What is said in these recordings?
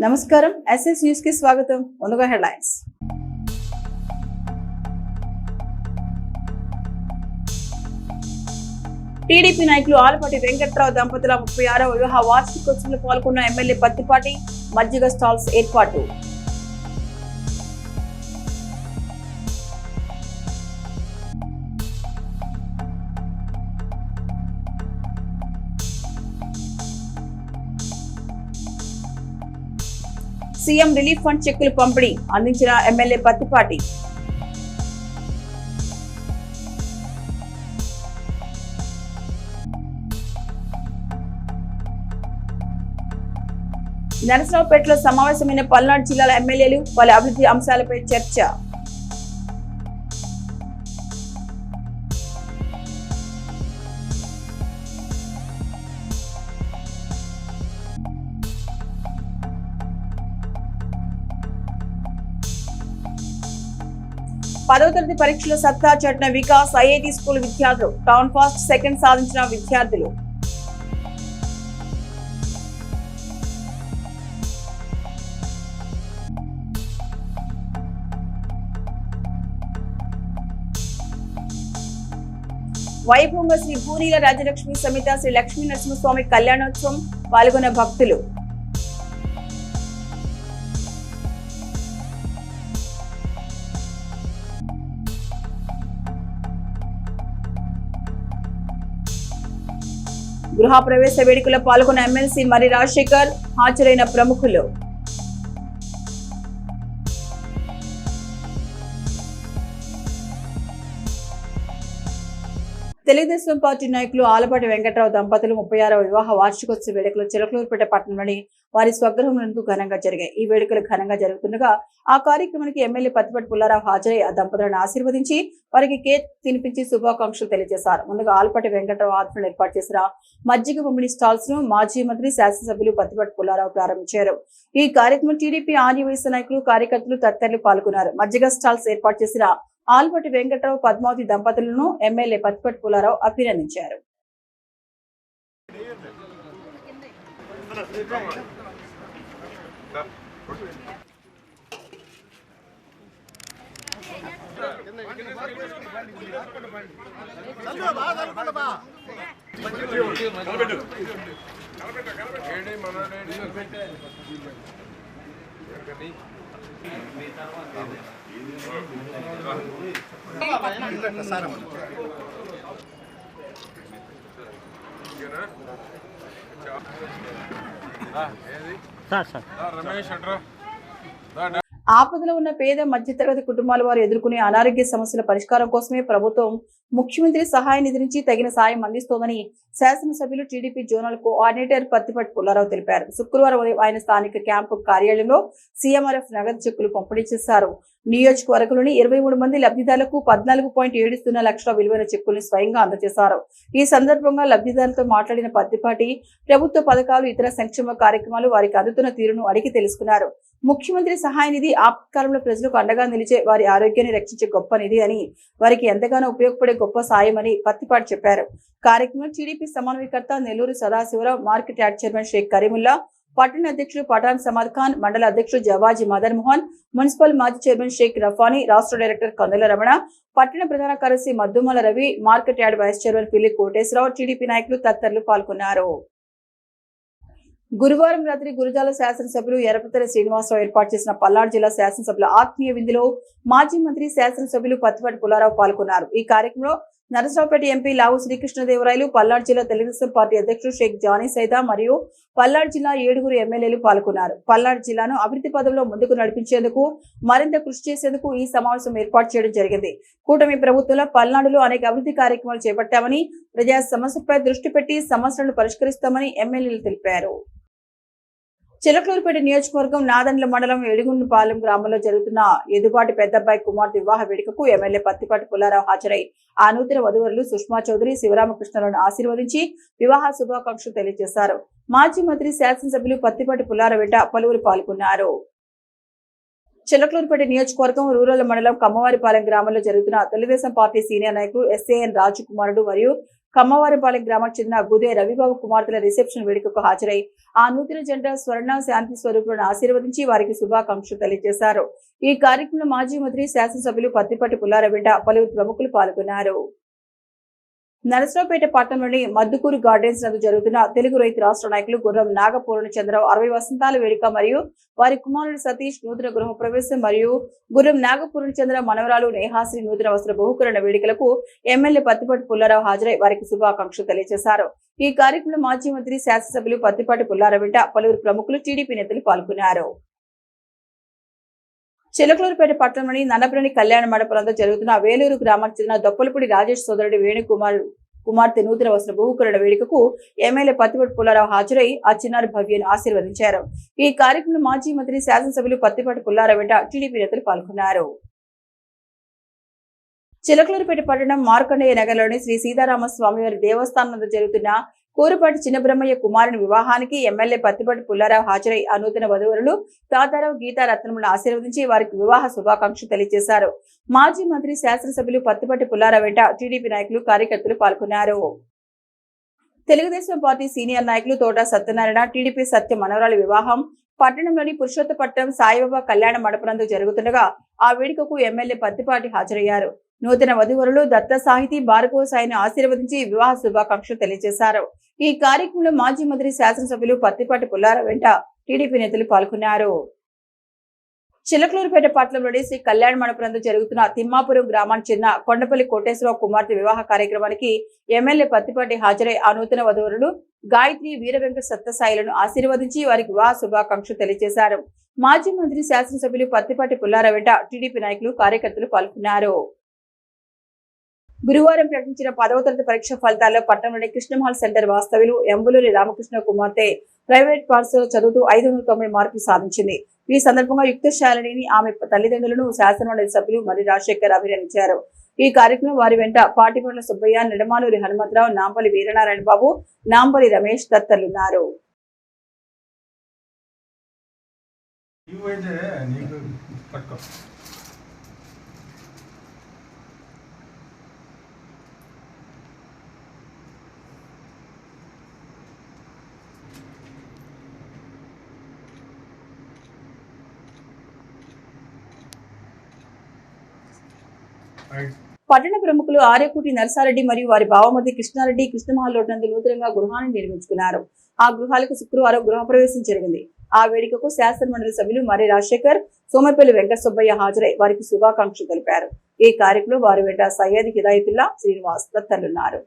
నమస్కారం SS news కి స్వాగతం. ముందుగా హెడ్లైన్స్. టీడీపీ నాయకులు ఆలపాటి వెంకట్రావు దంపతుల 36వ వివాహ వార్షికోత్సవంలో పాల్గొన్న ఎమ్మెల్యే పత్తిపాటి. మజ్జిగ స్టాల్స్ ఏర్పాటు. సీఎం రిలీఫ్ ఫండ్ చెక్కులు పంపిణీ అందించిన ఎమ్మెల్యే పత్తిపాటి. నరసరావుపేటలో సమావేశమైన పల్నాడు జిల్లాల ఎమ్మెల్యేలు పలు అభివృద్ధి అంశాలపై చర్చ. పదవ తరగతి పరీక్షలో సత్తా చాటిన వికాస్ ఐఐటి స్కూల్ విద్యార్థులు. టౌన్ ఫస్ట్ సెకండ్ సాధించిన విద్యార్థులు. వైభవంగా శ్రీ పూరీల రాజలక్ష్మి సమేత శ్రీ లక్ష్మీ నరసింహస్వామి కళ్యాణోత్సవం. పాల్గొన్న భక్తులు. గృహ ప్రవేశ వేడుకలో పాల్గొన్న ఎమ్మెల్సీ మరి రాజశేఖర్. హాజరైన ప్రముఖులు. తెలుగుదేశం పార్టీ నాయకులు ఆలపాటి వెంకట్రావు దంపతులు 36వ వివాహ వార్షికోత్సవ వేడుకలు చిలకలూరుపేట పట్టణంలోని వారి స్వగృహం నందు ఘనంగా జరిగాయి. ఈ వేడుకలు ఘనంగా జరుగుతుండగా ఆ కార్యక్రమానికి ఎమ్మెల్యే పత్తిపాటి పుల్లారావు హాజరై ఆ దంపతులను ఆశీర్వదించి వారికి కేక్ తినిపించి శుభాకాంక్షలు తెలియజేశారు. ముందుగా ఆలపాటి వెంకట్రావు ఆధ్వర్యంలో ఏర్పాటు చేసిన మజ్జిగ పంపిణీ స్టాల్స్ ను మాజీ మంత్రి శాసనసభ్యులు పత్తిపాటి పుల్లారావు ప్రారంభించారు. ఈ కార్యక్రమం టీడీపీ ఆర్యవైశ్య నాయకులు కార్యకర్తలు తదితరులు పాల్గొన్నారు. మజ్జిగ స్టాల్స్ ఏర్పాటు చేసిన ఆలపాటి వెంకట్రావు పద్మావతి దంపతులను ఎమ్మెల్యే పత్తిపాటి పుల్లారావు అభినందించారు. ఆపదలో ఉన్న పేద మధ్యతరగతి కుటుంబాల వారు ఎదుర్కొనే అనారోగ్య సమస్యల పరిష్కారం కోసమే ప్రభుత్వం ముఖ్యమంత్రి సహాయ నిధి నుంచి తగిన సాయం అందిస్తోందని శాసనసభ్యులు TDP zonal coordinator Prathipati Pullarao తెలిపారు. శుక్రవారం ఉదయం ఆయన స్థానిక క్యాంపు కార్యాలయంలో సీఎంఆర్ఎఫ్ నగదు చెక్కులు పంపిణీ చేశారు. నియోజకవర్గంలోని 23 మంది లబ్ధిదారులకు 14.70 లక్షల విలువైన చెక్కుల్ని స్వయంగా అందజేశారు. ఈ సందర్భంగా లబ్ధిదారులతో మాట్లాడిన పత్తిపాటి ప్రభుత్వ పథకాలు ఇతర సంక్షేమ కార్యక్రమాలు వారికి అందుతున్న తీరును అడిగి తెలుసుకున్నారు. ముఖ్యమంత్రి సహాయ నిధి ఆపత్కాలంలో ప్రజలకు అండగా నిలిచే వారి ఆరోగ్యాన్ని రక్షించే గొప్ప నిధి అని, వారికి ఎంతగానో ఉపయోగపడే గొప్ప సాయం అని పత్తిపాటి చెప్పారు. కార్యక్రమంలో టీడీపీ సమన్వయకర్త Nellore Sadasiva Rao, market yard chairman Sheikh Karimulla, పట్టణ అధ్యక్షుడు పఠాన్ సమాద్ ఖాన్, మండల అధ్యక్షుడు జవాజీ మదన్ మోహన్, మున్సిపల్ మాజీ చైర్మన్ షేక్ రఫానీ, రాష్ట్ర డైరెక్టర్ కందుల రమణ, పట్టణ ప్రధాన కార్యదర్శి Maddumala Ravi, market yard vice chairman Pilli Koteswara Rao, TDP నాయకులు తదితరులు పాల్గొన్నారు. గురువారం రాత్రి గురజాల శాసనసభ్యులు ఎర్రపతిరి శ్రీనివాసరావు ఏర్పాటు చేసిన పల్నాడు జిల్లా శాసనసభ్యుల ఆత్మీయ విందులో మాజీ మంత్రి శాసనసభ్యులు పత్తిపాటి పుల్లారావు పాల్గొన్నారు. ఈ కార్యక్రమంలో నరసరావుపేట ఎంపీ లావు శ్రీకృష్ణదేవరాయలు, పల్నాడు జిల్లా తెలుగుదేశం పార్టీ అధ్యక్షుడు షేక్ జానీ సైదా మరియు పల్నాడు జిల్లా 7 ఎమ్మెల్యేలు పాల్గొన్నారు. పల్నాడు జిల్లాను అభివృద్ధి పదంలో ముందుకు నడిపించేందుకు మరింత కృషి చేసేందుకు ఈ సమావేశం ఏర్పాటు చేయడం జరిగింది. కూటమి ప్రభుత్వంలో పల్నాడులో అనేక అభివృద్ధి కార్యక్రమాలు చేపట్టామని, ప్రజా సమస్యలపై దృష్టి పెట్టి సమస్యలను పరిష్కరిస్తామని ఎమ్మెల్యేలు తెలిపారు. చిలకలూరుపేట నియోజకవర్గం నాదెండ్ల మండలం ఎడిగుండుపాలెం గ్రామంలో జరుగుతున్న ఎదుబాటి పెద్దబ్బాయి కుమార్తె వివాహ వేడుకకు ఎమ్మెల్యే పత్తిపాటి పుల్లారావు హాజరై ఆ నూతన వధువరులు సుష్మా చౌదరి, శివరామకృష్ణలను ఆశీర్వదించి వివాహ శుభాకాంక్షలు తెలియజేశారు. మాజీ మంత్రి శాసనసభ్యులు పత్తిపాటి పుల్లారావు వెంట పలువురు పాల్గొన్నారు. చిలకలూరుపేట నియోజకవర్గం రూరల్ మండలం కమ్మవారిపాలెం గ్రామంలో జరుగుతున్న తెలుగుదేశం పార్టీ సీనియర్ నాయకులు ఎస్ఏఎన్ రాజు కుమారుడు మరియు కమ్మవారిపాలెం గ్రామానికి చెందిన గుదే రవిబాబు కుమార్తెల రిసెప్షన్ వేడుకకు హాజరై ఆ నూతన జంట స్వర్ణ శాంతి స్వరూపులను ఆశీర్వదించి వారికి శుభాకాంక్షలు తెలియజేశారు. ఈ కార్యక్రమంలో మాజీ మంత్రి శాసనసభ్యులు పత్తిపాటి పుల్లారావు పలువురు ప్రముఖులు పాల్గొన్నారు. నరసరావుపేట పట్టణంలోని మద్దుకూరు గార్డెన్స్ నందు జరుగుతున్న తెలుగు రైతు రాష్ట్ర నాయకులు గుర్రం నాగపూర్ణ చంద్రరావు 60 వసంతాల వేడుక మరియు వారి కుమారుడు సతీష్ నూతన గృహ ప్రవేశం మరియు గుర్రం నాగపూర్ణ చంద్ర మనవరాలు నేహాశ్రీ నూతన వస్త్ర బహుకరణ వేడుకలకు ఎమ్మెల్యే పత్తిపాటి పుల్లారావు హాజరై వారికి శుభాకాంక్షలు తెలియజేశారు. ఈ కార్యక్రమంలో మాజీ మంత్రి శాసనసభ్యులు పత్తిపాటి పుల్లారావు పలువురు ప్రముఖులు టీడీపీ నేతలు పాల్గొన్నారు. చిలకలూరుపేట పట్టణంలోని నన్నపల్లి కళ్యాణ మండపంలో జరుగుతున్న వేలూరు గ్రామానికి చెందిన దొప్పలపూడి రాజేష్ సోదరుడు వేణుకుమార్ కుమార్తె నూతన వస్త్ర బహుకరణ వేడుకకు ఎమ్మెల్యే పత్తిపాటి పుల్లారావు హాజరై ఆ చిన్నారి భవ్యను ఆశీర్వదించారు. ఈ కార్యక్రమంలో మాజీ మంత్రి శాసనసభ్యులు పత్తిపాటి పుల్లారావు టీడీపీ నేతలు పాల్గొన్నారు. చిలకలూరుపేట పట్టణం మార్కండేయ నగర్లోని శ్రీ సీతారామ స్వామివారి దేవస్థానం వద్ద జరుగుతున్న కోరుపాటి చిన్నబ్రహ్మయ్య కుమారుని వివాహానికి ఎమ్మెల్యే పత్తిపాటి పుల్లారావు హాజరై ఆ నూతన వధువరులు తాతారావు గీతారత్నములను ఆశీర్వదించి వారికి వివాహ శుభాకాంక్షలు తెలియజేశారు. మాజీ మంత్రి శాసనసభ్యులు పత్తిపాటి పుల్లారావు టీడీపీ నాయకులు కార్యకర్తలు పాల్గొన్నారు. తెలుగుదేశం పార్టీ సీనియర్ నాయకులు తోట సత్యనారాయణ టీడీపీ సత్య మనవరాలి వివాహం పట్టణంలోని పురుషోత్తపట్నం సాయిబాబా కళ్యాణ మండపంలో జరుగుతుండగా ఆ వేడుకకు ఎమ్మెల్యే పత్తిపాటి హాజరయ్యారు. నూతన వధువరులు దత్త సాహితీ భార్గవ సాయిని ఆశీర్వదించి వివాహ శుభాకాంక్షలు తెలియజేశారు. ఈ కార్యక్రమంలో మాజీ మంత్రి శాసనసభ్యులు పత్తిపాటి పుల్లారావు టీడీపీ నేతలు పాల్గొన్నారు. చిలకలూరుపేట పట్టణంలోని శ్రీ కళ్యాణ మండపంలో జరుగుతున్న తిమ్మాపురం గ్రామానికి చెందిన కొండపల్లి కోటేశ్వరరావు కుమార్తె వివాహ కార్యక్రమానికి ఎమ్మెల్యే పత్తిపాటి హాజరై ఆ నూతన వధువరులు గాయత్రి వీరవెంకట సత్యసాయిలను ఆశీర్వదించి వారికి వివాహ శుభాకాంక్షలు తెలియజేశారు. మాజీ మంత్రి శాసనసభ్యులు పత్తిపాటి పుల్లారావు టీడీపీ నాయకులు కార్యకర్తలు పాల్గొన్నారు. గురువారం ప్రకటించిన 10వ తరగతి పరీక్ష ఫలితాల్లో పట్టణంలోని కృష్ణమహల్ సెంటర్ వాస్తవ్యులు ఎంబులూరి రామకృష్ణ కుమార్తె ప్రైవేట్ పాఠశాల చదువుతూ 590 మార్కులు సాధించింది. ఈ సందర్భంగా యుక్తశాలిని ఆమె తల్లిదండ్రులను శాసనమండలి సభ్యులు మరి రాజశేఖర్ అభినందించారు. ఈ కార్యక్రమం వారి వెంట పాటిపండ్ల సుబ్బయ్య, నిడమానూరి హనుమంతరావు, నాంపల్లి వీరనారాయణ బాబు, నాంపల్లి రమేష్ తదితరులున్నారు. పట్టణ ప్రముఖులు ఆర్యకుటి నరసారెడ్డి మరియు వారి బావమతి కృష్ణారెడ్డి కృష్ణమహల్ రోడ్ నందు నూతనంగా గృహాన్ని నిర్మించుకున్నారు. ఆ గృహాలకు శుక్రవారం గృహప్రవేశం జరిగింది. ఆ వేడుకకు శాసనమండలి సభ్యులు మరి రాజశేఖర్, సోమపల్లి వెంకట సుబ్బయ్య హాజరై వారికి శుభాకాంక్షలు తెలిపారు. ఈ కార్యక్రమంలో వారి వెంట సయ్యద్ హిదాయతుల్లా, శ్రీనివాస్ తదితరులున్నారు.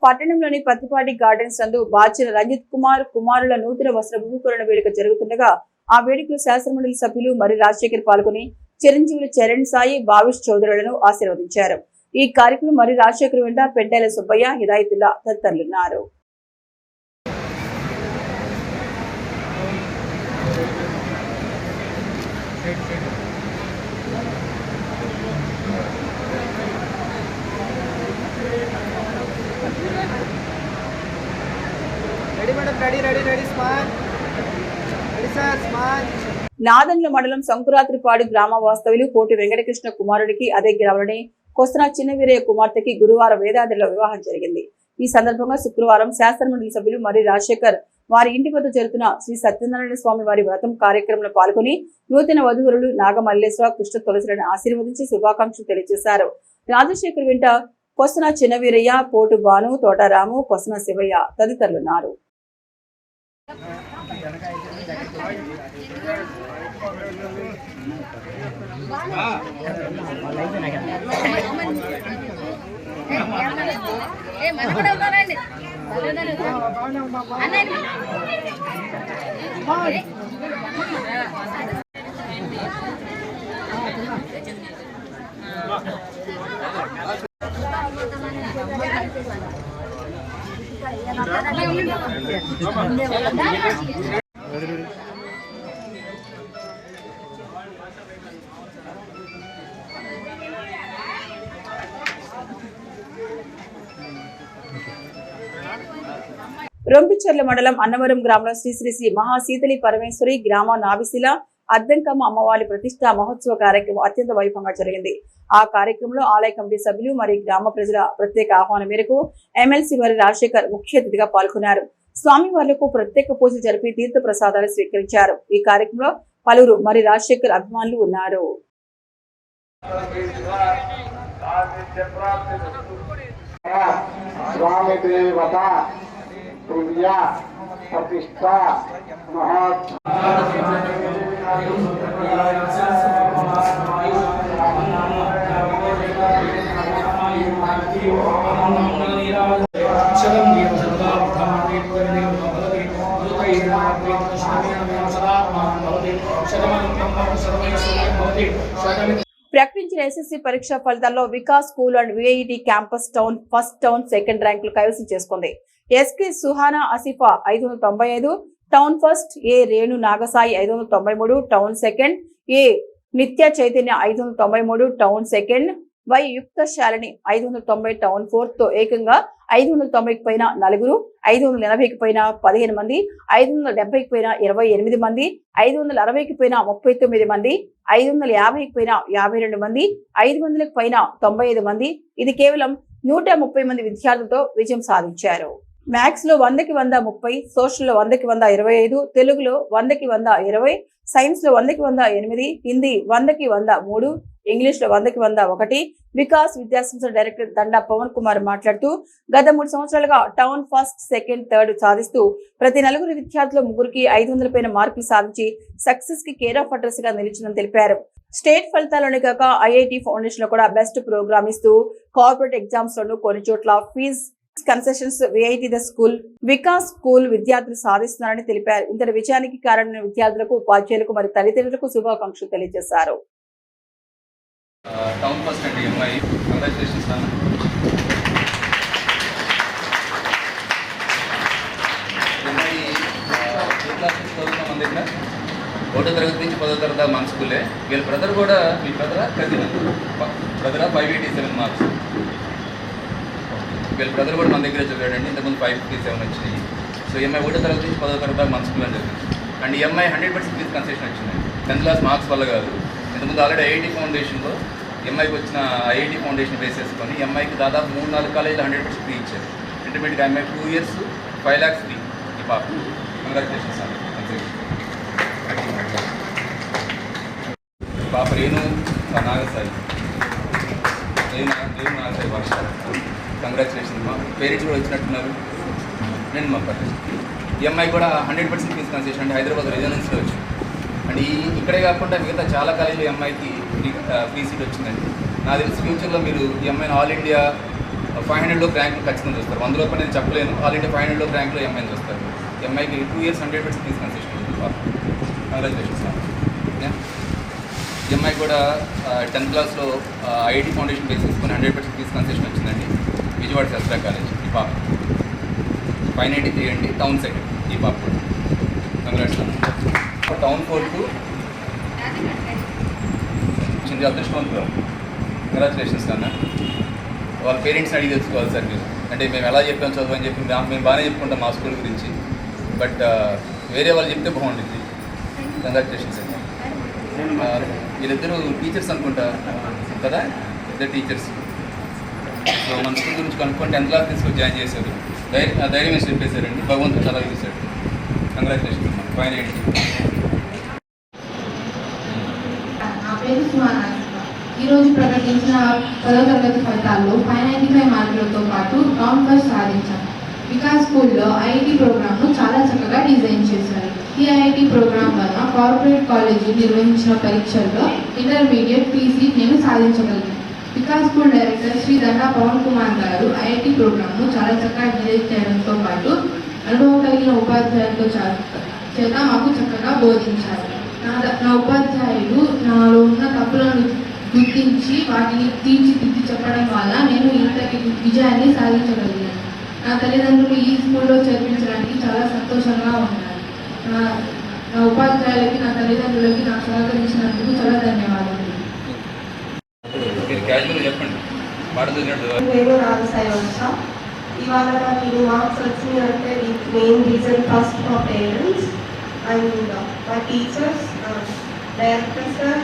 పట్టణంలోని పత్తిపాటి గార్డెన్స్ నందు బాచిన రంజిత్ కుమార్ కుమారుల నూతన వస్త్ర బహుకరణ వేడుక జరుగుతుండగా ఆ వేడుకలో శాసనమండలి సభ్యులు మరి రాజశేఖర్ పాల్గొని చిరంజీవులు చరణ్ సాయి, భావిష్ చౌదరులను ఆశీర్వదించారు. ఈ కార్యక్రమం మరి రాజశేఖర్ వెంట పెంటేల సుబ్బయ్య, హిదాయతుల్లా తదితరులున్నారు. నాదన్ల మండలం సంకురాత్రిపాడు గ్రామ వాస్తవ్యులు కోటి వెంకటకృష్ణ కుమారుడికి అదే గ్రామంలోని కొస్తన చిన్నవీరయ్య కుమార్తెకి గురువారం వేదాద్రిలో వివాహం జరిగింది. ఈ సందర్భంగా శుక్రవారం శాసనమండలి సభ్యులు మరి రాజశేఖర్ వారి ఇంటి వద్ద జరుగుతున్న శ్రీ సత్యనారాయణ స్వామి వారి వ్రతం కార్యక్రమంలో పాల్గొని నూతన వధువరులు నాగమల్లేశ్వర, కృష్ణ తులసిలను ఆశీర్వదించి శుభాకాంక్షలు తెలియజేశారు. రాజశేఖర్ వెంట కొస్తన చిన్నవీరయ్య, పోటు బాను, తోటరాము, కొస్తన శివయ్య తదితరులున్నారు. రొంపిచెర్ల మండలం అన్నవరం గ్రామంలో శ్రీ శ్రీ శ్రీ మహాశీతలి పరమేశ్వరి గ్రామ నాభిశిల అద్దంకమ్మ అమ్మవారి ప్రతిష్టా మహోత్సవ కార్యక్రమం అత్యంత వైభవంగా జరిగింది. ఆ కార్యక్రమంలో ఆలయ కమిటీ సభ్యులు మరియు గ్రామ ప్రజల ప్రత్యేక ఆహ్వానం మేరకు ఎమ్మెల్సీ మరి రాజశేఖర్ ముఖ్య అతిథిగా పాల్గొన్నారు. స్వామివార్లకు ప్రత్యేక పూజలు జరిపి తీర్థ ప్రసాదాలు స్వీకరించారు. ఈ కార్యక్రమంలో పలువురు మరి రాజశేఖర్ అభిమానులు ఉన్నారు. ప్రకటించిన ఎస్ఎస్సీ పరీక్ష ఫలితాల్లో Vikas school and VIT campus town first town second ర్యాంకులు కైవసం చేసుకుంది. SK Suhana Asifa 595, town first A Renu Nagasai 593, town second A Nitya Chaitanya 593, town second why యుక్త శాలిని 590, టౌన్ ఫోర్త్ తో ఏకంగా 590కి పైన 4, 580కి పైన 15 మంది, 570కి పైన 28 మంది, 560కి పైన 39 మంది, 550కి పైన 52 మంది, 500కి పైన 95 మంది. ఇది కేవలం 130 మంది విద్యార్థులతో విజయం సాధించారు. మ్యాథ్స్ లో 100కి 100 30, సోషల్ లో 100కి 100 25, తెలుగులో 100కి 100 20, సైన్స్ లో 100కి 100 8, హిందీ 100కి 100 3, ఇంగ్లీష్ లో 100కి 100 1. వికాస్ విద్యాసంస్థ డైరెక్టర్ దండా పవన్ కుమార్ మాట్లాడుతూ గత 3 సంవత్సరాలుగా టౌన్ ఫస్ట్ సెకండ్ థర్డ్ సాధిస్తూ ప్రతి 4 విద్యార్థులు 3కి 500 పైన మార్కులు సాధించి సక్సెస్ కి కేర్ ఆఫ్ అడ్రస్ గా నిలిచిందని తెలిపారు. స్టేట్ ఫలితాల్లోనే కాక ఐఐటి ఫౌండేషన్ లో కూడా బెస్ట్ ప్రోగ్రామ్ ఇస్తూ కార్పొరేట్ ఎగ్జామ్స్ లోను కొన్ని చోట్ల fees concessions VIT the school Vikas school విద్యార్థులు సాధిస్తున్నారని తెలిపారు. ఇంతటి విజయానికి కారణమైన విద్యార్థులకు ఉపాధ్యాయులకు మరియు తల్లిదండ్రులకు శుభాకాంక్షలు తెలియజేశారు. టౌన్ ఫస్ట్ అండి ఎంఐ కంగ్రాచులేషన్స్ అన్న. ఎంఐ ఏ క్లాస్ నుంచి చదువుతాం మన దగ్గర 1వ తరగతి నుంచి 10వ తరగతి మన స్కూలే. వీళ్ళ బ్రదర్ కూడా మీ బ్రదరా కజిన్ బ్రదరా 587 మార్క్స్. వీళ్ళ బ్రదర్ కూడా మన దగ్గర చదివాడండి. ఇంతకుముందు 557 వచ్చినాయి. సో ఎంఐ 1వ తరగతి నుంచి 10వ తరగతి మన స్కూల్ అని జరిగింది. అండ్ ఎంఐ 100% ఫీజు కన్సెషన్ వచ్చింది. 10th క్లాస్ మార్క్స్ వల్ల కాదు. ఇంతకుముందు ఆల్రెడీ ఐఐటి ఫౌండేషన్లో ఎంఐకి వచ్చిన ఐఐటి ఫౌండేషన్ బేస్ చేసుకొని ఎంఐకి దాదాపు 3-4 కాలేజీలు 100% ఫ్రీ ఇచ్చారు. Intermediate MI 2 years 5 lakhs free. ఈ పాప కంగ్రాచులేషన్స్ అండి. పాప రేణు నాగసాయి నాగసాయి వర్ష కంగ్రాచులేషన్స్. మా పేరెంట్స్ కూడా వచ్చినట్టున్నారు. నేను మా పర్లేదు ఎంఐ కూడా 100% ఫీజు కన్సెషన్ అంటే హైదరాబాద్ రెసిడెన్స్లో వచ్చింది. అండ్ ఇక్కడే కాకుండా మిగతా చాలా కాలేజీలు ఎంఐకి ఫ్రీ సీట్ వచ్చిందండి. నాకు తెలిసి ఫ్యూచర్లో మీరు ఎంఐని ఆల్ ఇండియా 500లో ర్యాంకులు ఖచ్చితంగా చూస్తారు. 100 లోపు నేను చెప్పలేను. ఆల్ ఇండియా 500లో ర్యాంకులో ఎంఐని చూస్తారు. ఎంఐకి 2 years 100% ఫీజు కన్సెషన్ ఉంది. కంగ్రాచులేషన్స్. ఎంఐ కూడా 10th క్లాస్లో ఐఐటి ఫౌండేషన్ బేస్ చేసుకొని 100% ఫీజు కన్సెషన్ వచ్చిందండి. విజయవాడ శాస్త్ర కాలేజ్. ఈ పాప 593 అండి. Town second. ఈ పాప కంగ్రాచులేషన్స్. టౌన్ ఫోర్త్ చిన్న అదృష్టవంతులు. కంగ్రాచులేషన్స్ అన్న. వాళ్ళ పేరెంట్స్ని అడిగి తెలుసుకోవాలి సార్ మీరు. అంటే మేము ఎలా చెప్పాము చదువు అని చెప్పి మేము బాగానే చెప్పుకుంటాం మా స్కూల్ గురించి. బట్ వేరే వాళ్ళు చెప్తే బాగుంటుంది. కంగ్రాచులేషన్స్ అండి. వీళ్ళిద్దరూ టీచర్స్ అనుకుంటా కదా, ఇద్దరు టీచర్స్. సో మన స్కూల్ గురించి కనుక్కొని 10th క్లాస్ తీసుకొని జాయిన్ చేశారు. ధైర్యం వేసి చెప్పేశారండి. భగవంతుడు చాలా చూశాడు. కంగ్రాచులేషన్స్. 580. ఈరోజు ప్రకటించిన 10వ తరగతి ఫలితాల్లో 595 మార్కులతో పాటు టౌన్ ఫస్ట్ సాధించాను. వికాస్ స్కూల్లో ఐఐటి ప్రోగ్రామ్ను చాలా చక్కగా డిజైన్ చేశారు. ఈ ఐఐటి ప్రోగ్రాం వల్ల కార్పొరేట్ కాలేజీ నిర్వహించిన పరీక్షల్లో ఇంటర్మీడియట్ పీసీ నేను సాధించగలిగాను. వికాస్ స్కూల్ డైరెక్టర్ శ్రీ దండా పవన్ కుమార్ గారు ఐఐటి ప్రోగ్రామ్ను చాలా చక్కగా డిజైన్ చేయడంతో పాటు అనుభవం కలిగిన ఉపాధ్యాయులతో చేత మాకు చక్కగా బోధించారు. నా ఉపాధ్యాయులు నాలో ఉన్న తప్పులను గుర్తించి వాటిని తీర్చిదిద్ది చెప్పడం వల్ల నేను ఇంతటి విజయాన్ని సాధించగలిగాను. నా తల్లిదండ్రులు ఈ స్కూల్లో చదివించడానికి చాలా సంతోషంగా ఉన్నారు. నా ఉపాధ్యాయులకి, నా తల్లిదండ్రులకి నాకు సహకరించినందుకు చాలా ధన్యవాదాలు. చెప్పండి. నేను రాజసాయి వచ్చా. ఇవాళ నాకు మార్క్స్ వచ్చినాయి అంటే మెయిన్ రీజన్ ఫస్ట్ మా పేరెంట్స్ అండ్ మా teachers, director sir,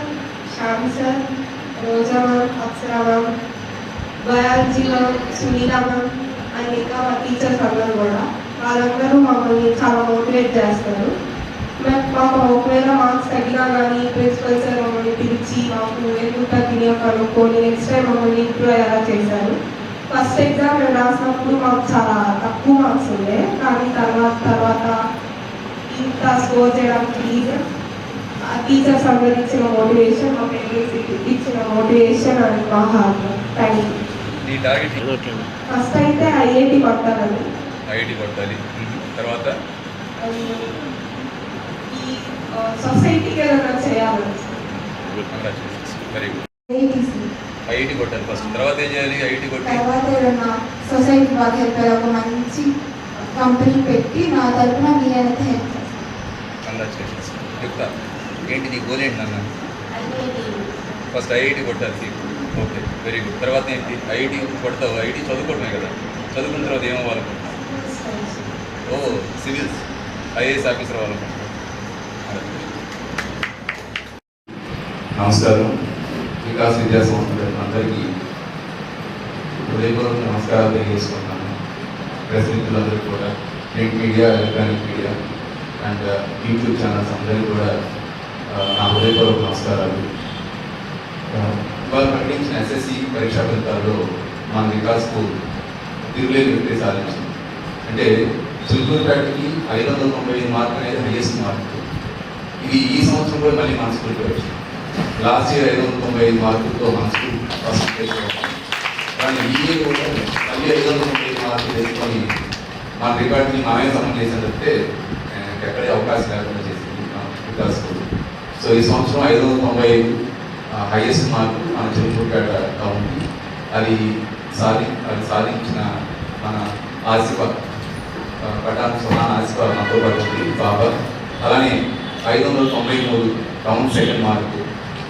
Shyam sir, Roja ma'am, Apsara ma'am, biology ma'am, Sunila ma'am and ఇంకా మా టీచర్స్ అందరూ కూడా. వాళ్ళందరూ మమ్మల్ని చాలా మోటివేట్ చేస్తారు. మాకు ఒకవేళ మార్క్స్ తగ్గినా కానీ ప్రిన్సిపల్ సార్ మమ్మల్ని పిలిచి మాకు ఎందుకు తగ్గినా కనుక్కొని నెక్స్ట్ టైం మమ్మల్ని ఇంప్రూవ్ అయ్యేలా చేశారు. ఫస్ట్ ఎగ్జామ్ మేము రాసినప్పుడు మాకు చాలా తక్కువ మార్క్స్ ఉండే, కానీ తర్వాత ఇంత స్కోర్ చేయడానికి రీజన్ టీచర్స్ అందరు ఇచ్చిన మోటివేషన్, మా పేరెంట్స్ ఇచ్చిన మోటివేషన్ అండ్ మా hard work. Thank you. First అయితే ఐఐటి కొట్టాలని. తర్వాత సొసైటీకి ఏదైనా చేయాలని. ఐఐటి కొట్టాలి ఫస్ట్. తర్వాత ఏం చేయాలి? ఐఐటి కొట్టి తర్వాత ఏదైనా సొసైటీ వాళ్ళకి హెల్ప్ అయ్యే ఒక మంచి కంపెనీ పెట్టి నా తరఫున మీరైతే హెల్ప్ చేస్తాను. కంగ్రాచులేషన్స్. చెప్తా ఏంటి నీ గోల్ ఏంటి నాన్న? ఫస్ట్ ఐఐటి కొట్టాలి. Okay, very good. తర్వాత ఏంటి? ఐఐటి కొడతావు. ఐఐటి చదువుకోవడమే కదా. చదువుకున్న తర్వాత ఏమవ్వాలనుకుంటున్నావు? సివిల్స్, ఐఏఎస్ ఆఫీసర్ అవ్వాలనుకుంటున్నావు. నమస్కారం. వికాస్ విద్యా సంస్థ అందరికీ హృదయపూర్వక నమస్కారాలు తెలియజేసుకుంటున్నాను. ప్రెస్ మిత్రులందరికీ కూడా, print media, electronic media and YouTube channels అందరికీ కూడా నా హృదయపూర్వక నమస్కారాలు. ఇవాళ ప్రకటించిన ఎస్ఎస్సి పరీక్షా ఫలితాల్లో మన వికాస్కు తిరుగులేని వ్యక్తి సాధించింది. అంటే చిలుకూరుపేటకి 595 మార్కులు అనేది హైయెస్ట్ మార్కు. ఇది ఈ సంవత్సరం కూడా మళ్ళీ మన స్కూల్కి వచ్చింది. లాస్ట్ ఇయర్ 595 మార్కులతో మన స్కూల్ ఫస్ట్ ప్లేస్. కానీ ఈ ఇయర్ కూడా మళ్ళీ 595 మార్కులు తెచ్చుకొని మన రికార్డుని మనమే సమం చేసినట్టే ఎక్కడే అవకాశం లేకుండా చేసింది వికాస్ స్కూల్. సో ఈ సంవత్సరం 595 హైయెస్ట్ మార్కు మన చిలుకూరుపేట టౌన్కి. అది సాధించిన మన ఆసిఫ పటాన్ సుహాన్ ఆసిఫ మనతో పడుతుంది బాబా. అలానే 593 టౌన్ సెకండ్ మార్కు.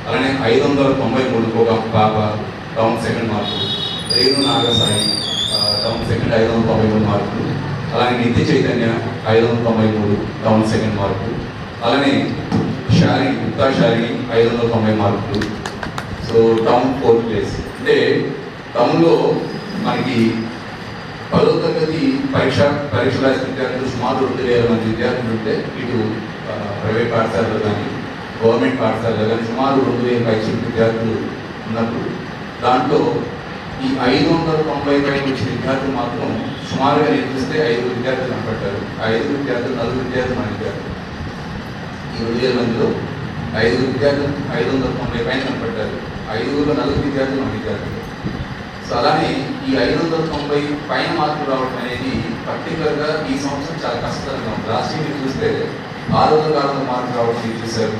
అలానే 593 ఒక పాప town second mark. Renu Nagasai town second 593 మార్కులు. అలానే నిత్య చైతన్య 593 టౌన్ సెకండ్ మార్కు. అలానే శాలిని గుప్తా శాలిని 590 మార్కులు. So town fourth place. అంటే టౌన్లో మనకి 10వ తరగతి పరీక్ష రాసిన విద్యార్థులు సుమారు 2000 మంది విద్యార్థులు ఉంటే, ఇటు ప్రైవేట్ పాఠశాలలో కానీ గవర్నమెంట్ పాఠశాలలో కానీ సుమారు 2000 పైకి విద్యార్థులు ఉన్నప్పుడు దాంట్లో ఈ 590 పైకి వచ్చిన విద్యార్థులు మాత్రం సుమారుగా నేను చూస్తే 5 విద్యార్థులు కనపడ్డారు. 5 విద్యార్థులు 4 విద్యార్థులు మన విద్యార్థులు. ఈ 2000 మందిలో 5 విద్యార్థులు 590 పైన కనపడ్డారు. 5లో 4 విద్యార్థులు మన విద్యార్థులు. సో అలానే ఈ 590 పైన మార్కులు రావడం అనేది పర్టికులర్గా ఈ సంవత్సరం చాలా కష్టంగా ఉంది. లాస్ట్ ఇయర్ మీరు చూస్తే 600 మార్కులు రావడం మీరు చూశారు.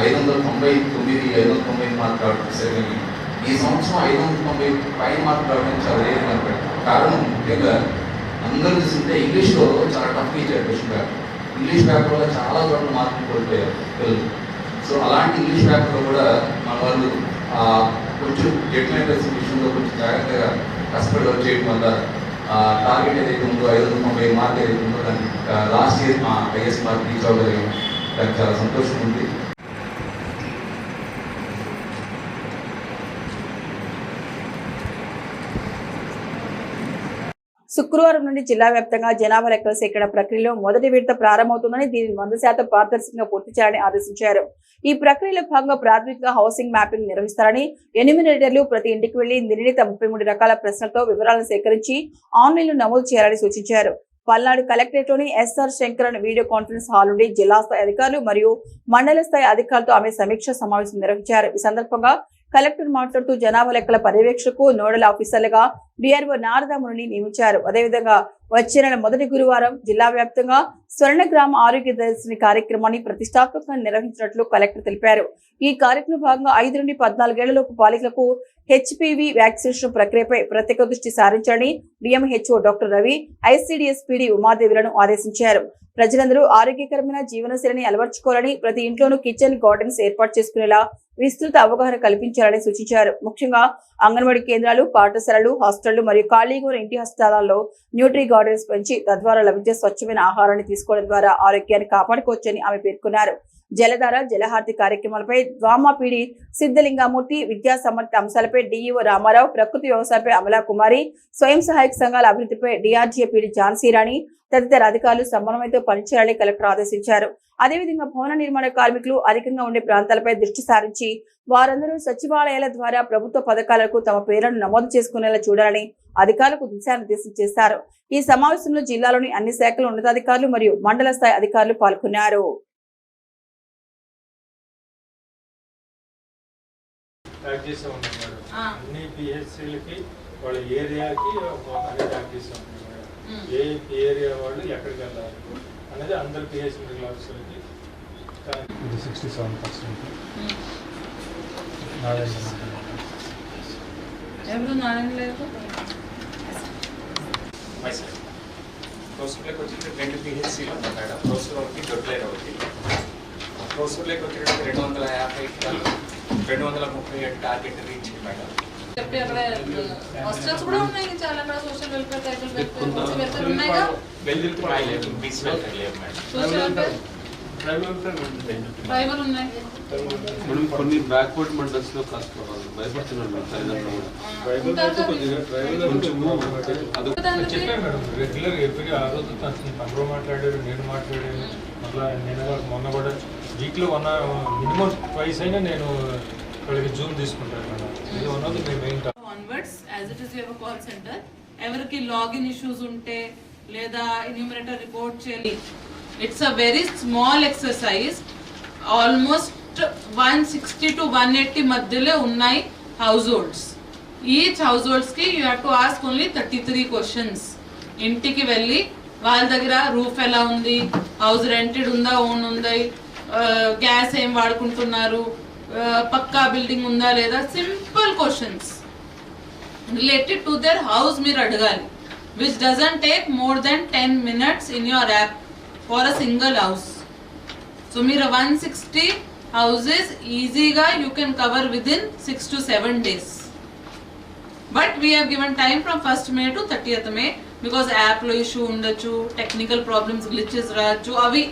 599 590 మార్కులు రావడం చూశారు. కానీ ఈ సంవత్సరం 590 పైన మార్కులు రావడానికి చాలా రేట్ కనపడింది. కారణం ముఖ్యంగా అందరూ చూస్తుంటే ఇంగ్లీష్లో చాలా టఫ్ ఇచ్చారు క్వశ్చన్ పేపర్. ఇంగ్లీష్ పేపర్ వల్ల చాలా చోట్ల మార్కులు కోల్పోయారు పిల్లలు. సో అలాంటి ఇంగ్లీష్ పేపర్లో కూడా మన వాళ్ళు కొంచెం జడ్జిమెంట్ విషయంలో కొంచెం జాగ్రత్తగా కష్టపడి వర్క్ చేయడం వల్ల టార్గెట్ ఏదైతే ఉందో 590 మార్క్ ఏదైతే ఉందో దానికి లాస్ట్ ఇయర్ మా హైయెస్ట్ మార్క్ రీచ్ అవ్వగలిగాము. దానికి చాలా సంతోషం ఉంది. శుక్రవారం నుండి జిల్లా వ్యాప్తంగా జనాభా లెక్కల సేకరణ ప్రక్రియలో మొదటి విడత ప్రారంభమవుతుందని, దీనిని 100% పారదర్శకంగా పూర్తి చేయాలని ఆదేశించారు. ఈ ప్రక్రియలో భాగంగా ప్రాథమిక హౌసింగ్ మ్యాపింగ్ నిర్వహిస్తారని, ఎన్యూమినేటర్లు ప్రతి ఇంటికి వెళ్లి నిర్ణీత 33 రకాల ప్రశ్నలతో వివరాలను సేకరించి ఆన్లైన్లో నమోదు చేయాలని సూచించారు. పల్నాడు కలెక్టరేట్లోని SR Sankaran video conference hall నుండి జిల్లా స్థాయి అధికారులు మరియు మండల స్థాయి అధికారులతో ఆమె సమీక్ష సమావేశం నిర్వహించారు. ఈ సందర్భంగా కలెక్టర్ మాట్లాడుతూ జనాభా లెక్కల పర్యవేక్షకు నోడల్ ఆఫీసర్లుగా డిఆర్ఓ నారదాముని నియమించారు. అదేవిధంగా వచ్చే నెల మొదటి గురువారం జిల్లా వ్యాప్తంగా స్వర్ణ గ్రామ ఆరోగ్య దర్శిని కార్యక్రమాన్ని ప్రతిష్టాత్మకంగా నిర్వహించినట్లు కలెక్టర్ తెలిపారు. ఈ కార్యక్రమంలో భాగంగా 5 నుండి 14 ఏళ్లలోపు బాలికలకు హెచ్పివి వ్యాక్సినేషన్ ప్రక్రియపై ప్రత్యేక దృష్టి సారించాలని DMHO doctor Ravi, ICDS PD ఉమాదేవులను ఆదేశించారు. ప్రజలందరూ ఆరోగ్యకరమైన జీవనశైలిని అలవర్చుకోవాలని, ప్రతి ఇంట్లోనూ కిచెన్ గార్డెన్స్ ఏర్పాటు చేసుకునేలా విస్తృత అవగాహన కల్పించాలని సూచించారు. ముఖ్యంగా అంగన్వాడీ కేంద్రాలు, పాఠశాలలు, హాస్టళ్లు మరియు ఖాళీగా ఉన్న ఇంటి స్థలాల్లో న్యూట్రీ గార్డెన్స్ పెంచి తద్వారా లభించే స్వచ్ఛమైన ఆహారాన్ని తీసుకోవడం ద్వారా ఆరోగ్యాన్ని కాపాడుకోవచ్చని ఆమె పేర్కొన్నారు. జలధార, జలహారతి కార్యక్రమాలపై ద్వామా పీడి సిద్ధలింగామూర్తి, విద్యా సంబంధిత అంశాలపై డిఈఓ రామారావు, ప్రకృతి వ్యవసాయపై అమలా కుమారి, స్వయం సహాయక సంఘాల అభివృద్ధిపై డిఆర్జీఏ పీడి ఝాన్సీరాణి తదితర అధికారులు సమన్వయంతో పనిచేయాలని కలెక్టర్ ఆదేశించారు. అదేవిధంగా భవన నిర్మాణ కార్మికులు అధికంగా ఉండే ప్రాంతాలపై దృష్టి సారించి వారందరూ సచివాలయాల ద్వారా ప్రభుత్వ పథకాలకు తమ పేర్లను నమోదు చేసుకునేలా చూడాలని అధికారులకు దిశానిర్దేశం చేశారు. ఈ సమావేశంలో జిల్లాలోని అన్ని శాఖల ఉన్నతాధికారులు మరియు మండల స్థాయి అధికారులు పాల్గొన్నారు. అన్ని పిహెచ్సిలకి వాళ్ళ ఏరియాకి ట్యాగ్ చేసి ఉంటుంది. ఏ ఏరియా వాళ్ళు ఎక్కడికి వెళ్ళాలి అనేది అందరు పిహెచ్సి మెడికల్ ఆఫీసర్కి. ఇది 67%. ప్రోసూర్లోకి వచ్చి 2 పిహెచ్సీలు ఉన్నాయి మేడం. ప్రోసూర్ ఒకటి, దొడ్లేరు ఒకటి. ప్రోసూర్లోకి వచ్చేటప్పుడు 250 237 టార్గెట్ రీచ్ మేడం. హాస్టల్స్ కూడా ఉన్నాయి చాలా, అక్కడ సోషల్ వెల్ఫేర్, ట్రైబల్ వెల్ఫేర్ ఉన్నాయిగా. వెల్ఫేర్ లేదు, బీచ్ వెల్ఫేర్ లేదు మేడం. సోషల్ వెల్ఫేర్ ట్రైబల్ ఉన్నాయి. మనం కొన్ని బ్యాక్వర్డ్ మండల్స్ లో కాస్త భయపడుతున్నారు చెప్పాను మేడం. రెగ్యులర్ ఎవ్రీ ఆ రోజు తమ్ముడు మాట్లాడారు, నేను మాట్లాడాను. మళ్ళీ నేను మొన్న కూడా వీక్లో మినిమం ట్వైస్ అయినా నేను వాళ్ళకి జూమ్ తీసుకుంటాను మేడం. ఇది ఉన్నది మేము main onwards as it is your call centre. ఎవరికి లాగిన్ ఇష్యూస్ ఉంటే లేదా ఎన్యూమరేటర్ రిపోర్ట్ చేయాలి. It's a very small exercise. Almost 160 to 180 మధ్యలో ఉన్నాయి households. Each households కి you have to ask only 33 questions. ఇంటికి వెళ్ళి వాళ్ళ దగ్గర రూఫ్ ఎలా ఉంది, హౌస్ రెంటెడ్ ఉందా, ఓన్ ఉందా, గ్యాస్ ఏం వాడుకుంటున్నారు, పక్కా బిల్డింగ్ ఉందా లేదా, simple questions related to their house మీరు అడగాలి. Which doesn't take more than 10 minutes in your app for a single house. So మీరు 160 houses ఈజీగా you can cover within 6 to 7 days. But we have given time from 1st May to 30th May because యాప్లో issue ఉండొచ్చు, technical problems, glitches రావచ్చు. అవి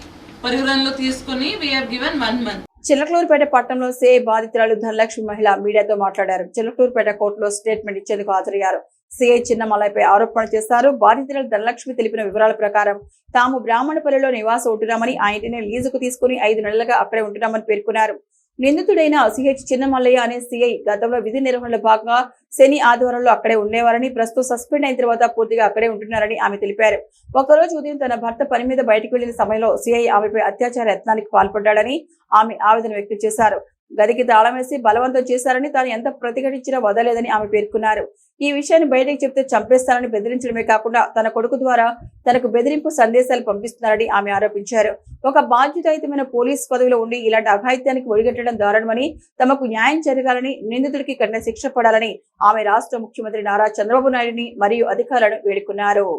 పరిగణనలో తీసుకుని we have given 1 month. Chilakaluripet పట్టణంలో CI బాధితురాలు ధనలక్ష్మి మహిళ మీడియాతో మాట్లాడారు. చిలకలూరుపేట కోర్టులో స్టేట్మెంట్ ఇచ్చేందుకు హాజరయ్యారు. సిఐ చిన్నమల్లయ్యపై ఆరోపణలు చేశారు. బాధితురాలు ధనలక్ష్మి తెలిపిన వివరాల ప్రకారం తాము బ్రాహ్మణపల్లిలో నివాసం ఉంటున్నామని, ఆ ఇంటిని లీజుకు తీసుకుని 5 నెలలుగా అక్కడే ఉంటున్నామని పేర్కొన్నారు. నిందితుడైన సిహెచ్ చిన్నమల్లయ్య అనే సిఐ గతంలో విధి నిర్వహణలో భాగంగా శని, ఆదివారంలో అక్కడే ఉండేవారని, ప్రస్తుతం సస్పెండ్ అయిన తర్వాత పూర్తిగా అక్కడే ఉంటున్నారని ఆమె తెలిపారు. ఒకరోజు ఉదయం తన భర్త పని మీద బయటకు వెళ్లిన సమయంలో సిఐ ఆమెపై అత్యాచార యత్నానికి పాల్పడ్డాడని ఆమె ఆవేదన వ్యక్తం చేశారు. గదికి తాళం వేసి బలవంతం చేశారని, తాను ఎంత ప్రతిఘటించినా వదలేదని ఆమె పేర్కొన్నారు. ఈ విషయాన్ని బయటకు చెప్తే చంపేస్తానని బెదిరించడమే కాకుండా తన కొడుకు ద్వారా తనకు బెదిరింపు సందేశాలు పంపిస్తున్నారని ఆమె ఆరోపించారు. ఒక బాధ్యతాయుతమైన పోలీస్ పదవిలో ఉండి ఇలాంటి అఘాయిత్యానికి ఒడిగట్టడం దారుణమని, తమకు న్యాయం జరగాలని, నిందితుడికి కఠిన శిక్ష పడాలని ఆమె రాష్ట్ర ముఖ్యమంత్రి నారా చంద్రబాబు నాయుడిని మరియు అధికారులను వేడుకున్నారు.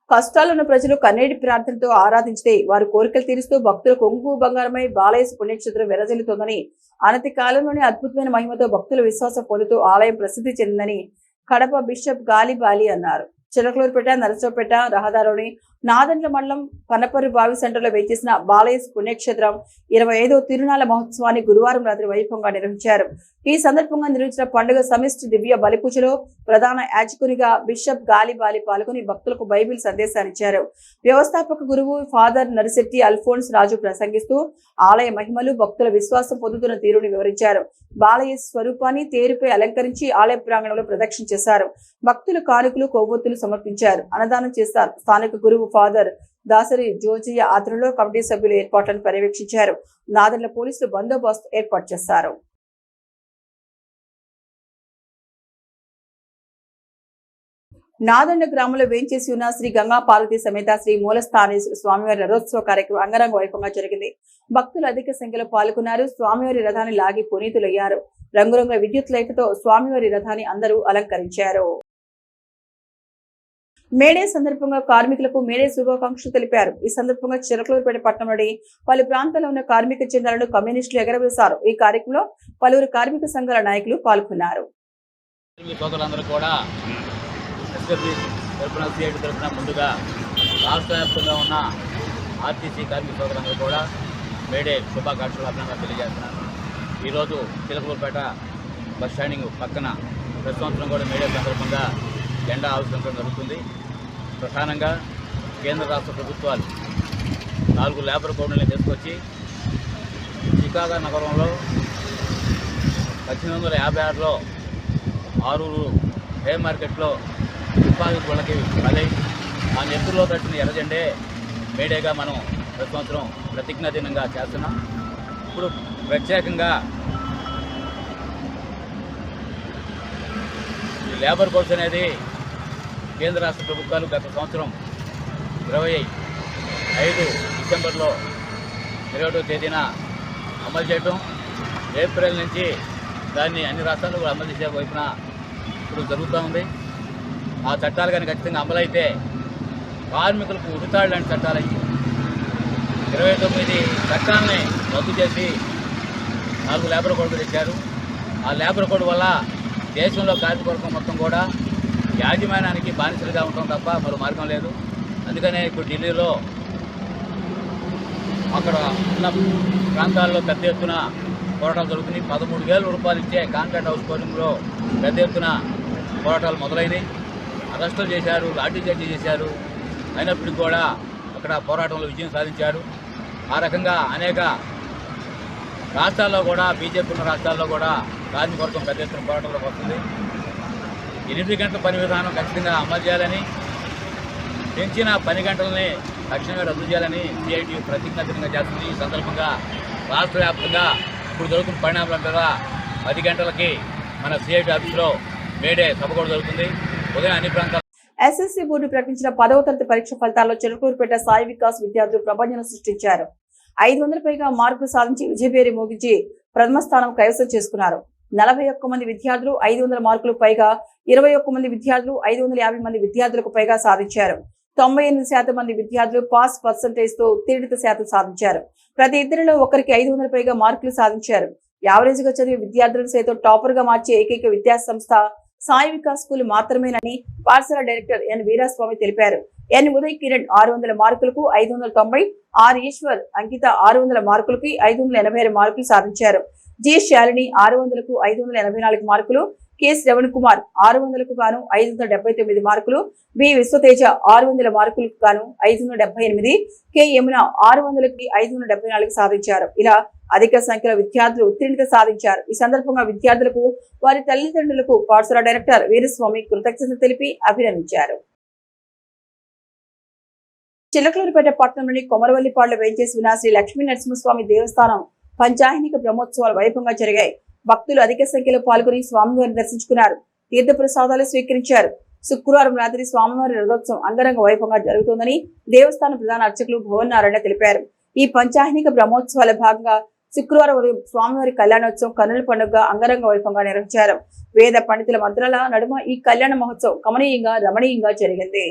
కష్టాలున్న ప్రజలు కన్నీటి ప్రార్థనతో ఆరాధించితే వారి కోరికలు తీరుస్తూ భక్తుల కొంగు బంగారమై బాలయేసు పుణ్యక్షేత్రం వెరజల్లుతోందని, అనతి కాలంలోనే అద్భుతమైన మహిమతో భక్తుల విశ్వాసం పొందుతూ ఆలయం ప్రసిద్ధి చెందిందని కడప బిషప్ గాలి బాలి అన్నారు. చిలకలూరుపేట, నరసరావుపేట రహదారిలోని నాదండ్ల మండలం పనపర్రు బావి సెంటర్లో వేచేసిన బాలయ్య పుణ్యక్షేత్రం 25వ తిరునాళ్ల మహోత్సవాన్ని గురువారం రాత్రి వైభవంగా నిర్వహించారు. ఈ సందర్భంగా నిర్వహించిన పండుగ సమిష్టి దివ్య బలిపూజలో ప్రధాన యాజకునిగా బిషప్ గాలిబాలి పాల్గొని భక్తులకు బైబిల్ సందేశాన్నిచ్చారు. వ్యవస్థాపక గురువు ఫాదర్ నరిశెట్టి అల్ఫోన్స్ రాజు ప్రసంగిస్తూ ఆలయ మహిమలు, భక్తుల విశ్వాసం పొందుతున్న తీరుని వివరించారు. బాలయ్య స్వరూపాన్ని తేరుపై అలంకరించి ఆలయ ప్రాంగణంలో ప్రదక్షిణ చేశారు. భక్తులు కానుకలు, కొవ్వొత్తులు సమర్పించారు, అన్నదానం చేశారు. స్థానిక గురువు ఫాదర్ దాసరి జోజయ్య ఆధ్వర్యంలో కమిటీ సభ్యులు ఏర్పాట్లను పర్యవేక్షించారు. నాదెండ్ల పోలీసులు బందోబస్తు ఏర్పాటు చేశారు. నాదండ గ్రామంలో వేంచేసి ఉన్న శ్రీ గంగా పార్వతి సమేత శ్రీ మూలస్థానేశ్వర స్వామివారి రథోత్సవ కార్యక్రమం అంగరంగ వైభవంగా జరిగింది. భక్తులు అధిక సంఖ్యలో పాల్గొన్నారు. స్వామివారి రథాన్ని లాగి పునీతులయ్యారు. రంగురంగుల విద్యుత్ లైట్లతో స్వామివారి రథాన్ని అందరూ అలంకరించారు. మేడే సందర్భంగా కార్మికులకు మేడే శుభాకాంక్షలు తెలిపారు. ఈ సందర్భంగా చిలకలూరుపేట పట్టణంలోని పలు ప్రాంతాల్లో ఉన్న కార్మిక జెండాలను కమ్యూనిస్టులు ఎగరవేశారు. ఈ కార్యక్రమంలో పలువురు కార్మిక సంఘాల నాయకులు పాల్గొన్నారు. ముందుగా రాష్ట్ర వ్యాప్తంగా ఉన్న ఆర్టీసీ కార్మిక సోదరులందరూ కూడా మేడే శుభాకాంక్షలు అభినందనలు తెలియజేస్తున్నారు. ఈరోజు చిలకలూరుపేట బస్ స్టాండింగ్ పక్కన ప్రతి సంవత్సరం కూడా మేడే సందర్భంగా జెండా ఆవిష్కరించడం జరుగుతుంది. ప్రధానంగా కేంద్ర రాష్ట్ర ప్రభుత్వాలు 4 లేబర్ కోడ్లను తీసుకొచ్చి చికాగో నగరంలో 1856లో ఆరూరు హే మార్కెట్లో ఉపాధి వాళ్ళకి బలై ఆ నెత్తుల్లో తట్టిన ఎర్రజెండే మేడేగా మనం ప్రతి సంవత్సరం ప్రతిజ్ఞా దినంగా చేస్తున్నాం. ఇప్పుడు ప్రత్యేకంగా ఈ లేబర్ కోడ్స్ అనేది కేంద్ర రాష్ట్ర ప్రభుత్వాలు గత సంవత్సరం 25 డిసెంబర్లో 21వ తేదీన అమలు చేయటం, ఏప్రిల్ నుంచి దాన్ని అన్ని రాష్ట్రాల్లో కూడా అమలు చేసే వైపున ఇప్పుడు జరుగుతూ ఉంది. ఆ చట్టాలు కానీ ఖచ్చితంగా అమలైతే కార్మికులకు ఉరితాడు లాంటి చట్టాలు అయ్యి 29 చట్టాలని రద్దు చేసి 4 లేబర్ కోడ్లు తెచ్చారు. ఆ లేబర్ కోడ్ వల్ల దేశంలో కార్మికవర్గం మొత్తం కూడా యాజమాన్యానికి బానిసలుగా ఉండటం తప్ప మరో మార్గం లేదు. అందుకనే ఇప్పుడు ఢిల్లీలో అక్కడ ఉన్న ప్రాంతాల్లో పెద్ద ఎత్తున పోరాటాలు జరుగుతున్నాయి. 13,000 రూపాయలు ఇచ్చే కాంట్రాక్ట్ హౌస్ కోడింగ్లో పెద్ద ఎత్తున పోరాటాలు మొదలైనవి. అరెస్టులు చేశారు, లాఠీ చార్జీ చేశారు. అయినప్పటికీ కూడా అక్కడ పోరాటంలో విజయం సాధించారు. ఆ రకంగా అనేక రాష్ట్రాల్లో కూడా బీజేపీ ఉన్న రాష్ట్రాల్లో కూడా కార్మికవర్గం పెద్ద ఎత్తున పోరాటంలోకి వస్తుంది. 8 గంటల పని విధానం ఖచ్చితంగా అమలు చేయాలని, పెంచిన పని గంటలని తక్షణమే రద్దు చేయాలని సిఐటియు ప్రతిజ్ఞాత్మకంగా చేస్తుంది. ఈ సందర్భంగా రాష్ట్ర వ్యాప్తంగా ఇప్పుడు జరుగుతున్న పరిణామాల మీద 10 గంటలకి మన సిఐటి ఆఫీసులో మేడే సభ కూడా జరుగుతుంది. ఉదయం అన్ని ప్రాంతాలు ఎస్ఎస్సీ బోర్డు ప్రకటించిన 10వ తరగతి పరీక్ష ఫలితాల్లో చిలకలూరుపేట సాయి వికాస్ విద్యార్థులు ప్రపంచం సృష్టించారు. 500 పైగా మార్కులు సాధించి విజయభేరి మోగించి ప్రథమ స్థానం కైవసం చేసుకున్నారు. 41 మంది విద్యార్థులు 500 మార్కులు పైగా, 21 మంది విద్యార్థులు 550 మంది విద్యార్థులకు పైగా సాధించారు. 98% మంది విద్యార్థులు పాస్ పర్సంటేజ్ తో ఉత్తీర్ణత శాతం సాధించారు. ప్రతి ఇద్దరిలో ఒకరికి 500 పైగా మార్కులు సాధించారు. యావరేజ్ గా చదివే విద్యార్థులను సైతం టాపర్ గా మార్చే ఏకైక విద్యా సంస్థ సాయి వికాస్ స్కూల్ మాత్రమేనని పాఠశాల డైరెక్టర్ ఎన్ వీరాస్వామి తెలిపారు. ఎన్ ఉదయ్ కిరణ్ 600 మార్కులకు 590, ఆర్ ఈశ్వర్ అంకిత 600 మార్కులకి 586 మార్కులు సాధించారు. జి శాలిని 600కు 584 మార్కులు, కె శ్రవణ్ కుమార్ 600కు గాను 579 మార్కులు, బి విశ్వతేజ 600 మార్కులకు గాను 578, కె యమున 600కి 574 సాధించారు. ఇలా అధిక సంఖ్యలో విద్యార్థులు ఉత్తీర్ణత సాధించారు. ఈ సందర్భంగా విద్యార్థులకు, వారి తల్లిదండ్రులకు పాఠశాల డైరెక్టర్ వీరస్వామి కృతజ్ఞతలు తెలిపి అభినందించారు. చిలకలూరుపేట పట్టణంలోని కొమరవల్లిపాడులో వేంచేసి ఉన్న శ్రీ లక్ష్మీ నరసింహస్వామి దేవస్థానం పంచాహినిక బ్రహ్మోత్సవాలు వైభవంగా జరిగాయి. భక్తులు అధిక సంఖ్యలో పాల్గొని స్వామివారిని దర్శించుకున్నారు. తీర్థ ప్రసాదాలు స్వీకరించారు. శుక్రవారం రాత్రి స్వామివారి రథోత్సవం అంగరంగ వైభవంగా జరుగుతోందని దేవస్థాన ప్రధాన అర్చకులు భువన్ నారాయణ తెలిపారు. ఈ పంచాహినిక బ్రహ్మోత్సవాల భాగంగా శుక్రవారం ఉదయం స్వామివారి కళ్యాణోత్సవం కన్నుల పండుగ అంగరంగ వైభవంగా నిర్వహించారు. వేద పండితుల మంత్రాల నడుమ ఈ కళ్యాణ మహోత్సవం కమనీయంగా రమణీయంగా జరిగింది.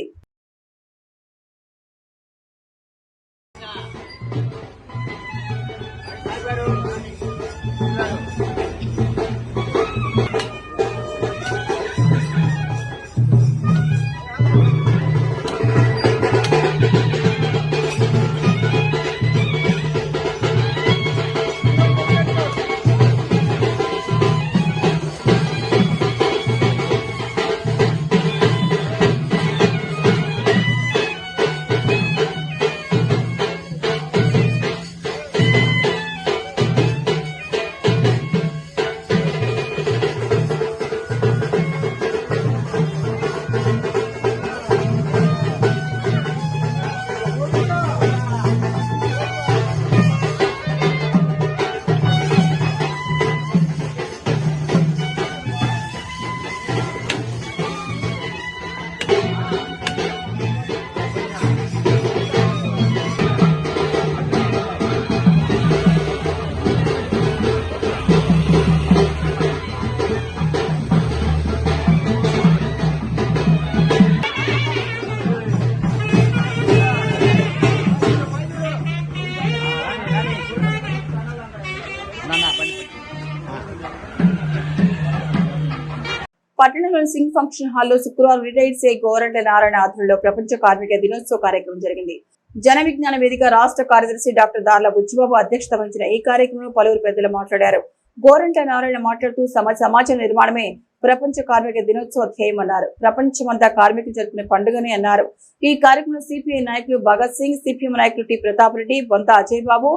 పట్టణంలోని సింగ్ ఫంక్షన్ హాల్లో శుక్రవారం రిటైర్డ్ సే గోరంట్ల నారాయణ ఆధ్వర్యంలో ప్రపంచ కార్మిక దినోత్సవ కార్యక్రమం జరిగింది. జన విజ్ఞాన వేదిక రాష్ట్ర కార్యదర్శి డాక్టర్ దార్ల బుచ్చిబాబు అధ్యక్షత వహించిన ఈ కార్యక్రమంలో పలువురు పెద్దలు మాట్లాడారు. గోరంట్ల నారాయణ మాట్లాడుతూ సమాజ నిర్మాణమే ప్రపంచ కార్మిక దినోత్సవ ధ్యేయమన్నారు. ప్రపంచమంతా కార్మికులు జరుపుకునే పండుగని అన్నారు. ఈ కార్యక్రమంలో సిపిఐ నాయకులు భగత్ సింగ్, సిపిఎం నాయకులు టి ప్రతాప్ రెడ్డి, బొంత అజయ్ బాబు,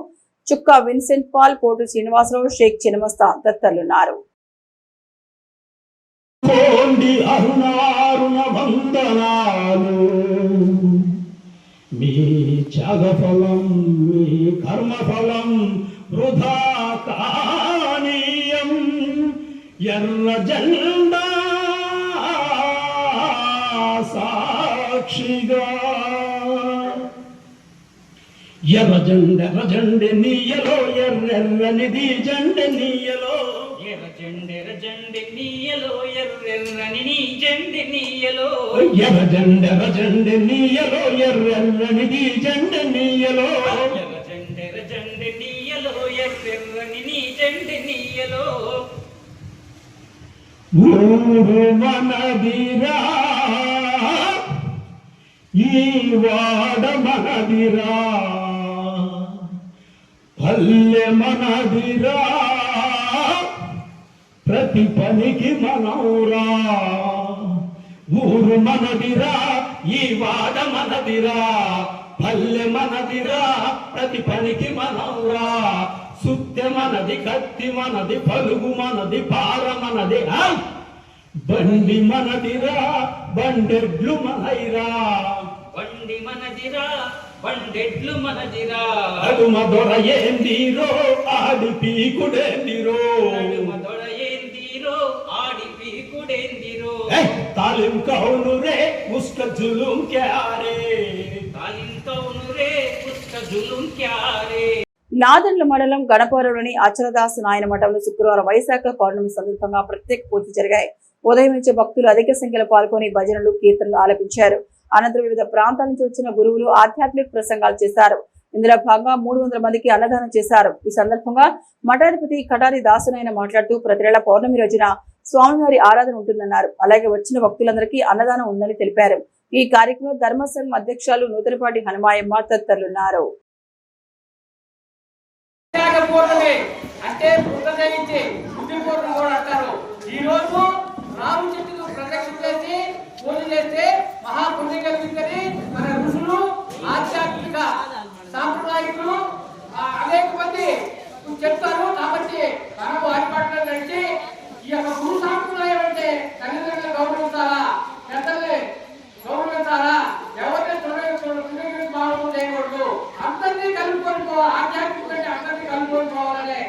చుక్కా విన్సెంట్ పాల్, కోటు శ్రీనివాసరావు, షేక్ చినమస్తా తదితరులున్నారు. మీ త్యాగఫలం మీ కర్మఫలం వృధా కానీయం ఎర్ర జెండా సాక్షిగా ఎర్ర జెండె నీయలో ఎర్రెర్రనిది జెండె నీయలో ఎర్ర జెండె నీయలో ఎర్రెర్రని నీ జెండె నీయలో ఎర్ర జెండె నీయలో ఎర్రెర్రనిది జెండె నీయలో ఎర్ర జెండె నీయలో ఎర్రెర్రని నీ జెండె నీయలో ఊరు మనదిరా ఈ వాడ మనదిరా పల్లె మనదిరా ప్రతి పనికి మనవురా ఊరు మనదిరా ఈ వాడ మనదిరా పల్లె మనదిరా ప్రతి పనికి మనవురా సుత్తె మనది కత్తి మనది పలుగు మనది పార మనది బండి మనదిరా బండెడ్లు మనైరా బండి మనదిరా బండెడ్లు మనదిరా అడుమ దొర ఏందిరో ఆడి పీకుడేందిరో అడుమ దొర ఏందిరో ఆడి పీకుడేందిరో తాలిం కౌను రే ఉస్క జులుం క్యారే తాలిం కౌను రే ఉస్క జులుం క్యారే. నాదెండ్ల మండలం గణపవరంలోని అచలదాసు నాయన మఠంలో శుక్రవారం వైశాఖ పౌర్ణమి సందర్భంగా ప్రత్యేక పూజలు జరిగాయి. ఉదయం నుంచి భక్తులు అధిక సంఖ్యలో పాల్గొని భజనలు, కీర్తనలు ఆలపించారు. అనంతరం వివిధ ప్రాంతాల నుంచి వచ్చిన గురువులు ఆధ్యాత్మిక ప్రసంగాలు చేశారు. ఇందులో భాగంగా 300 మందికి అన్నదానం చేశారు. ఈ సందర్భంగా మఠాధిపతి కటారి దాసునాయన మాట్లాడుతూ ప్రతి నెల పౌర్ణమి రోజున స్వామివారి ఆరాధన ఉంటుందన్నారు. అలాగే వచ్చిన భక్తులందరికీ అన్నదానం ఉందని తెలిపారు. ఈ కార్యక్రమంలో ధర్మసంఘం అధ్యక్షులు నూతనపాటి హనుమాయమ్మ తదితరులున్నారు. రాము చెట్టుకు ప్రదక్షిణ చేసి పూజ చేస్తే మహాపుణ్యం కలుగుతుంది. మన ఋషులు, ఆధ్యాత్మిక సాంప్రదాయకులు అనేక మంది చెప్తారు. కాబట్టి మనం వారి పట్ల నడిచి ఈ యొక్క గురు సాంప్రదాయం అంటే తల్లిదండ్రులను గౌరవించాలా, పెద్దల్ని గౌరవించాలా, ఎవరిని భావం చేయకూడదు, అందరినీ కలుపుకొని పోవాలి. ఆధ్యాత్మికంగా అందరినీ కలుపుకొని పోవాలనే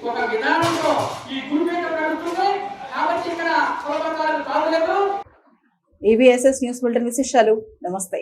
ఒక విధానంలో ఈ గురుపీఠం నడుస్తుంది. EVSS న్యూస్ బులెటిన్ విశేషాలు. నమస్తే.